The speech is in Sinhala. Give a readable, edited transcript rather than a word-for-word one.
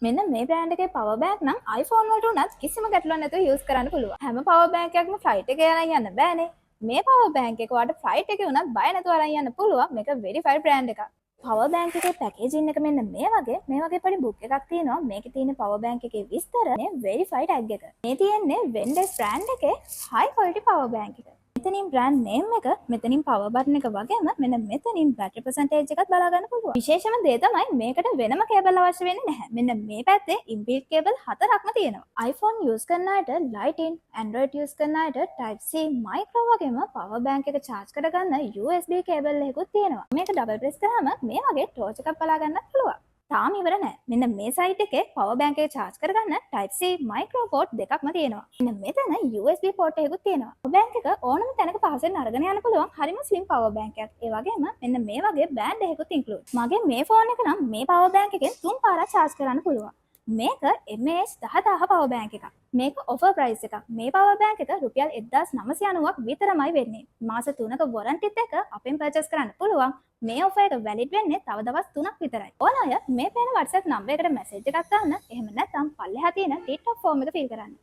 මෙන්න මේ බ්‍රෑන්ඩ් එකේ පවර් බැංක් නම් iPhone වලට උනත් කිසිම ගැටලුවක් නැතුව යූස් කරන්න පුළුවන්. හැම පවර් බැංක් එකක්ම ෆ්ලයිට් එකේ අරන් යන්න බෑනේ. මේ පවර් බැංක් එක ඔයාලට ෆ්ලයිට් එකේ උනත් බය නැතුව අරන් යන්න පුළුවන්. මේක වෙරිෆයිඩ් බ්‍රෑන්ඩ් එකක්. පවර් බැංක් එකේ පැකේජින් එක මෙන්න මේ වගේ පොඩි බුක් එකක් තියෙනවා. මේකේ තියෙන පවර් බැංක් එකේ විස්තර මේ වෙරිෆයිඩ් ටැග් එක. මේ තියෙන්නේ වෙන්ඩස් බ්‍රෑන්ඩ් එකේ හයි ක්වොලිටි පවර් බැංක් එක. මෙතනින් බ්‍රෑන්ඩ් නේම් එක, මෙතනින් පවර් බටන් එක වගේම මෙන්න මෙතනින් බැටරි පර්සන්ටේජ් එකත් බලා ගන්න පුළුවන්. විශේෂම දේ තමයි මේකට වෙනම කේබල් අවශ්‍ය වෙන්නේ නැහැ. මෙන්න මේ පැත්තේ ඉන්බිල්ට් කේබල් 4ක්ම තියෙනවා. iPhone use කරන අයට Lightning, Android use කරන අයට Type C, micro වගේම පවර් බැංක් එක charge කරගන්න USB කේබල් එකකුත් තියෙනවා. මේක ඩබල් ප්‍රෙස් කරාම මේ වගේ ටෝච් එකක් බලා ගන්නත් පුළුවන්. තාම ඉවර නෑ. මෙන්න මේ සයිට් එකේ පවර් බැංක් එක charge කරගන්න Type C micro port දෙකක්ම තියෙනවා. මෙන්න මෙතන USB port එකකුත් තියෙනවා. පවර් බැංක් එක ඕනම තැනක පහසෙන් අරගෙන යන්න පුළුවන්. හරිම slim පවර් බැංක් එකක්. ඒ වගේම මෙන්න මේ වගේ බෑන්ඩ් එකකුත් include. මගේ මේ ෆෝන් එක නම් මේ පවර් බැංක් එකෙන් 3 පාරක් charge කරන්න පුළුවන්. මේක mAh 10000 පවර් බැංක් එකක්. මේක ඔෆර් ප්‍රයිස් එකක්. මේ පවර් බැංක් එක රුපියල් 1990ක් විතරමයි වෙන්නේ. මාස 3ක වොරන්ටිත් එක අපෙන් පර්චේස් කරන්න පුළුවන්. මේ ඔෆර් එක වැලිඩ් වෙන්නේ තව දවස් 3ක් විතරයි. ඕන අය මේ පේන WhatsApp නම්බර් එකට මැසේජ් එකක් දාන්න. එහෙම නැත්නම් පල්ලෙහා තියෙන TikTok ෆෝම් එක ෆිල් කරන්න.